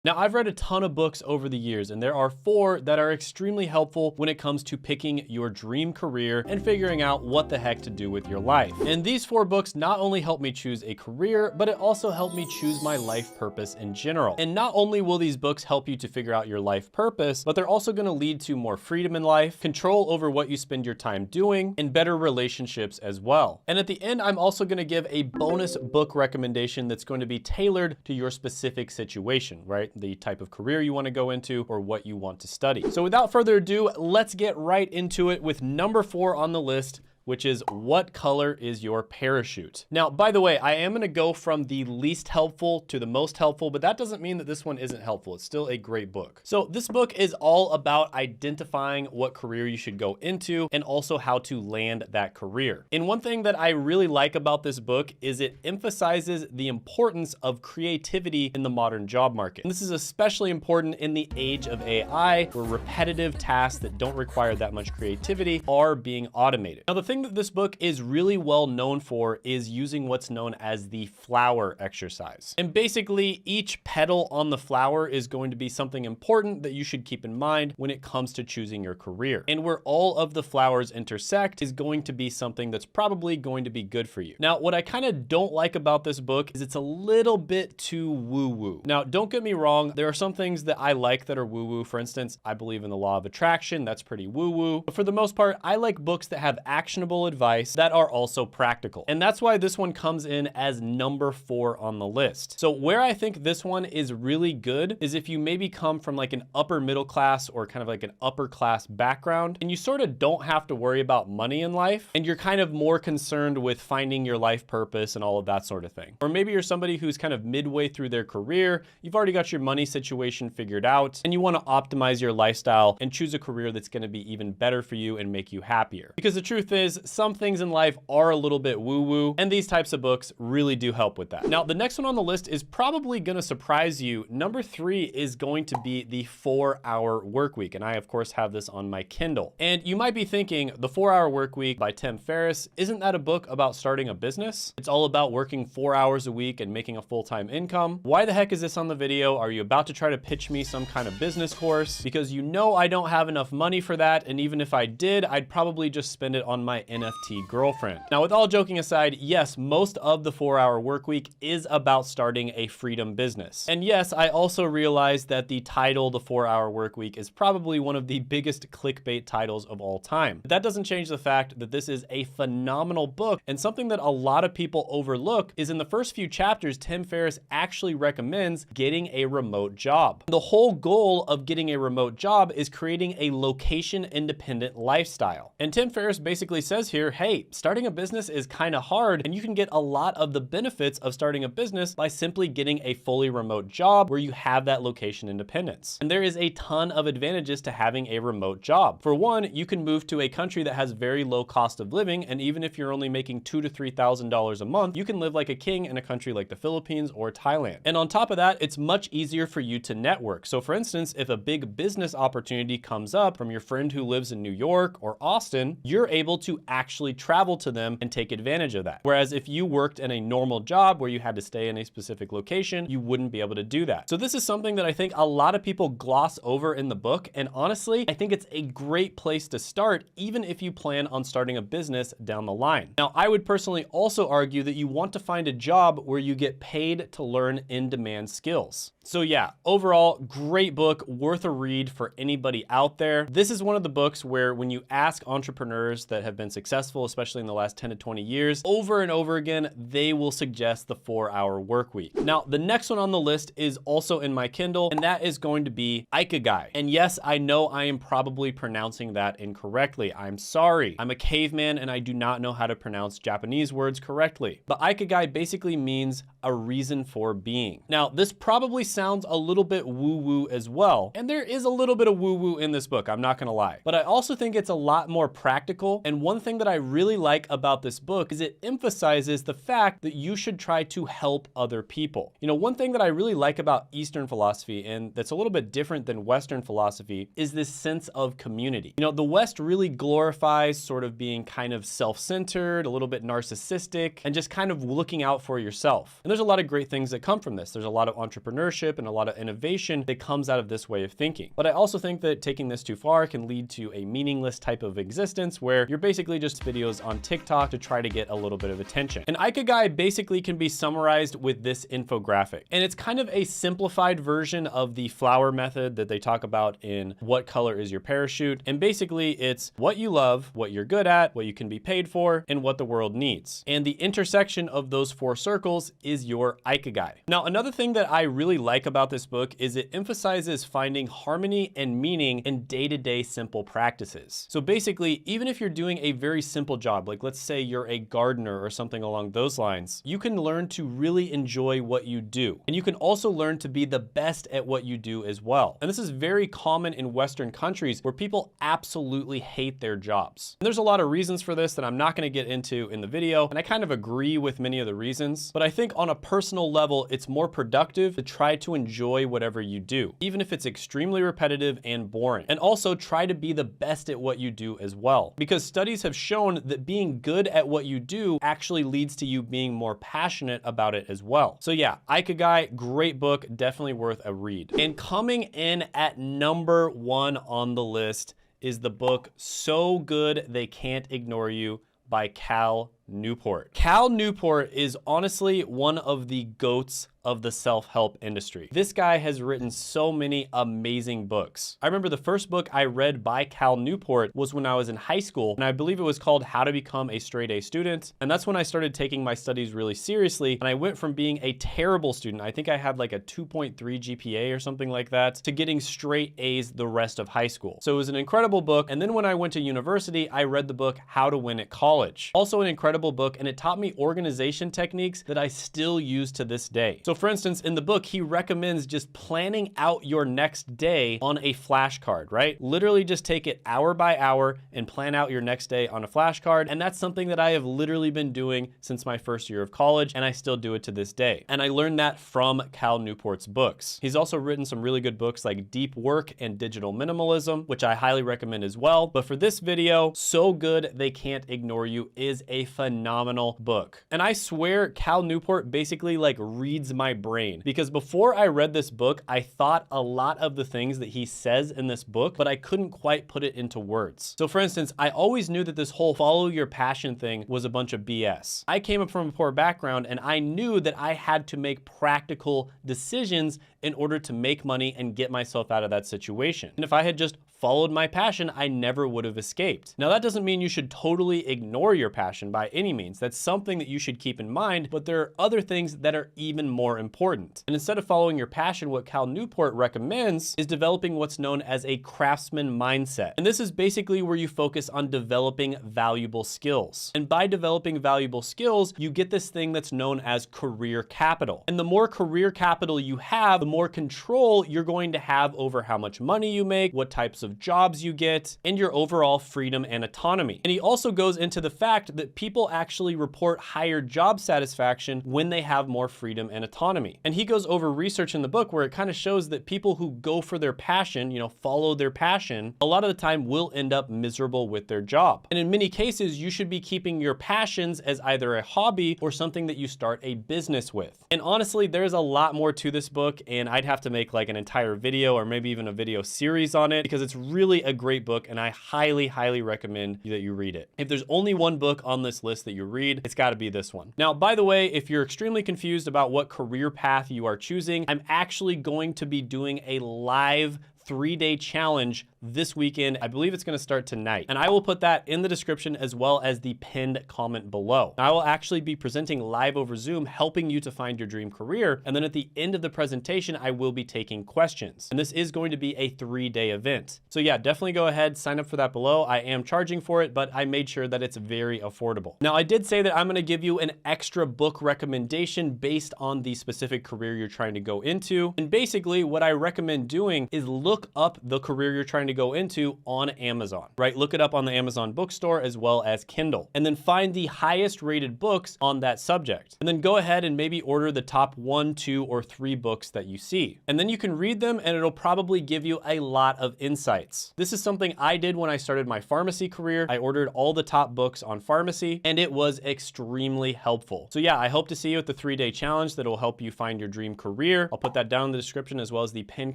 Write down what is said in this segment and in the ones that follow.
Now, I've read a ton of books over the years, and there are 4 that are extremely helpful when it comes to picking your dream career and figuring out what the heck to do with your life. And these 4 books not only help me choose a career, but it also helped me choose my life purpose in general. And not only will these books help you to figure out your life purpose, but they're also gonna lead to more freedom in life, control over what you spend your time doing, and better relationships as well. And at the end, I'm also gonna give a bonus book recommendation that's going to be tailored to your specific situation, right? The type of career you want to go into or what you want to study. So without further ado, let's get right into it with number 4 on the list, which is what color is your parachute? Now, by the way, I am gonna go from the least helpful to the most helpful, but that doesn't mean that this one isn't helpful. It's still a great book. So this book is all about identifying what career you should go into and also how to land that career. And one thing that I really like about this book is it emphasizes the importance of creativity in the modern job market. And this is especially important in the age of AI, where repetitive tasks that don't require that much creativity are being automated. Now, the thing that this book is really well known for is using what's known as the flower exercise. And basically, each petal on the flower is going to be something important that you should keep in mind when it comes to choosing your career. And where all of the flowers intersect is going to be something that's probably going to be good for you. Now, what I kind of don't like about this book is it's a little bit too woo-woo. Now, don't get me wrong, there are some things that I like that are woo-woo. For instance, I believe in the law of attraction. That's pretty woo-woo. But for the most part, I like books that have actionable advice that are also practical. And that's why this one comes in as number 4 on the list. So where I think this one is really good is if you maybe come from like an upper middle class or kind of like an upper class background, and you sort of don't have to worry about money in life, and you're kind of more concerned with finding your life purpose and all of that sort of thing. Or maybe you're somebody who's kind of midway through their career, you've already got your money situation figured out, and you want to optimize your lifestyle and choose a career that's going to be even better for you and make you happier. Because the truth is, some things in life are a little bit woo-woo, and these types of books really do help with that. Now, the next one on the list is probably gonna surprise you. Number 3 is going to be the 4-Hour Workweek, and I, of course, have this on my Kindle. And you might be thinking, The 4-Hour Workweek by Tim Ferriss, isn't that a book about starting a business? It's all about working 4 hours a week and making a full-time income. Why the heck is this on the video? Are you about to try to pitch me some kind of business course? Because you know I don't have enough money for that, and even if I did, I'd probably just spend it on my NFT girlfriend. Now, with all joking aside, yes, most of the 4-Hour Workweek is about starting a freedom business. And yes, I also realize that the title, The 4-Hour Workweek, is probably one of the biggest clickbait titles of all time. But that doesn't change the fact that this is a phenomenal book, and something that a lot of people overlook is in the first few chapters, Tim Ferriss actually recommends getting a remote job. The whole goal of getting a remote job is creating a location-independent lifestyle. And Tim Ferriss basically says here, hey, starting a business is kind of hard, and you can get a lot of the benefits of starting a business by simply getting a fully remote job where you have that location independence. And there is a ton of advantages to having a remote job. For one, you can move to a country that has very low cost of living, and even if you're only making $2,000 to $3,000 a month, you can live like a king in a country like the Philippines or Thailand. And on top of that, it's much easier for you to network. So for instance, if a big business opportunity comes up from your friend who lives in New York or Austin, you're able to actually travel to them and take advantage of that. Whereas if you worked in a normal job where you had to stay in a specific location, you wouldn't be able to do that. So this is something that I think a lot of people gloss over in the book. And honestly, I think it's a great place to start, even if you plan on starting a business down the line. Now, I would personally also argue that you want to find a job where you get paid to learn in-demand skills. So yeah, overall, great book, worth a read for anybody out there. This is one of the books where when you ask entrepreneurs that have been successful, especially in the last 10 to 20 years, over and over again, they will suggest the 4-Hour Workweek. Now, the next one on the list is also in my Kindle, and that is going to be Ikigai. And yes, I know I am probably pronouncing that incorrectly. I'm sorry. I'm a caveman and I do not know how to pronounce Japanese words correctly. But Ikigai basically means a reason for being. Now, this probably sounds a little bit woo-woo as well, and there is a little bit of woo-woo in this book, I'm not gonna lie. But I also think it's a lot more practical, and one one thing that I really like about this book is it emphasizes the fact that you should try to help other people. You know, one thing that I really like about Eastern philosophy, and that's a little bit different than Western philosophy, is this sense of community. You know, the West really glorifies sort of being kind of self-centered, a little bit narcissistic, and just kind of looking out for yourself. And there's a lot of great things that come from this. There's a lot of entrepreneurship and a lot of innovation that comes out of this way of thinking. But I also think that taking this too far can lead to a meaningless type of existence where you're basically just videos on TikTok to try to get a little bit of attention. And Ikigai basically can be summarized with this infographic. And it's kind of a simplified version of the flower method that they talk about in What Color Is Your Parachute? And basically it's what you love, what you're good at, what you can be paid for, and what the world needs. And the intersection of those four circles is your Ikigai. Now, another thing that I really like about this book is it emphasizes finding harmony and meaning in day-to-day simple practices. So basically, even if you're doing a very simple job, like let's say you're a gardener or something along those lines, you can learn to really enjoy what you do. And you can also learn to be the best at what you do as well. And this is very common in Western countries where people absolutely hate their jobs. And there's a lot of reasons for this that I'm not going to get into in the video, and I kind of agree with many of the reasons, but I think on a personal level, it's more productive to try to enjoy whatever you do, even if it's extremely repetitive and boring. And also try to be the best at what you do as well, because studies have shown that being good at what you do actually leads to you being more passionate about it as well. So yeah, Ikigai, great book, definitely worth a read. And coming in at number 1 on the list is the book So Good They Can't Ignore You by Cal Newport. Cal Newport is honestly one of the GOATs of the self-help industry. This guy has written so many amazing books. I remember the first book I read by Cal Newport was when I was in high school, and I believe it was called How to Become a Straight A Student. And that's when I started taking my studies really seriously, and I went from being a terrible student, I think I had like a 2.3 GPA or something like that, to getting straight A's the rest of high school. So it was an incredible book. And then when I went to university, I read the book How to Win at College. Also an incredible book, and it taught me organization techniques that I still use to this day. So for instance, in the book, he recommends just planning out your next day on a flashcard, right? Literally just take it hour by hour and plan out your next day on a flashcard. And that's something that I have literally been doing since my first year of college, and I still do it to this day. And I learned that from Cal Newport's books. He's also written some really good books like Deep Work and Digital Minimalism, which I highly recommend as well. But for this video, So Good They Can't Ignore You is a phenomenal book. And I swear Cal Newport basically like reads my brain, because before I read this book, I thought a lot of the things that he says in this book, but I couldn't quite put it into words. So for instance, I always knew that this whole follow your passion thing was a bunch of BS. I came up from a poor background, and I knew that I had to make practical decisions in order to make money and get myself out of that situation. And if I had just followed my passion, I never would have escaped. Now, that doesn't mean you should totally ignore your passion by any means. That's something that you should keep in mind, but there are other things that are even more important. And instead of following your passion, what Cal Newport recommends is developing what's known as a craftsman mindset. And this is basically where you focus on developing valuable skills. And by developing valuable skills, you get this thing that's known as career capital. And the more career capital you have, the more control you're going to have over how much money you make, what types of jobs you get, and your overall freedom and autonomy. And he also goes into the fact that people actually report higher job satisfaction when they have more freedom and autonomy. And he goes over research in the book where it kind of shows that people who go for their passion, follow their passion, a lot of the time will end up miserable with their job. And in many cases, you should be keeping your passions as either a hobby or something that you start a business with. And honestly, there's a lot more to this book, and I'd have to make like an entire video or maybe even a video series on it, because it's really a great book, and I highly, highly recommend that you read it. If there's only one book on this list that you read, it's got to be this one. Now, by the way, if you're extremely confused about what career path you are choosing, I'm actually going to be doing a live 3-day challenge this weekend. I believe it's going to start tonight, and I will put that in the description as well as the pinned comment below. Now, I will actually be presenting live over Zoom, helping you to find your dream career, and then at the end of the presentation, I will be taking questions. And this is going to be a 3-day event. So yeah, definitely go ahead, sign up for that below. I am charging for it, but I made sure that it's very affordable. Now, I did say that I'm going to give you an extra book recommendation based on the specific career you're trying to go into. And basically what I recommend doing is look look up the career you're trying to go into on Amazon, right? Look it up on the Amazon bookstore as well as Kindle, and then find the highest rated books on that subject. And then go ahead and maybe order the top 1, 2, or 3 books that you see. And then you can read them and it'll probably give you a lot of insights. This is something I did when I started my pharmacy career. I ordered all the top books on pharmacy and it was extremely helpful. So yeah, I hope to see you at the 3-day challenge that will help you find your dream career. I'll put that down in the description as well as the pinned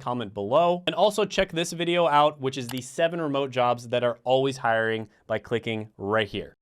comment below. And also check this video out, which is the 7 remote jobs that are always hiring, by clicking right here.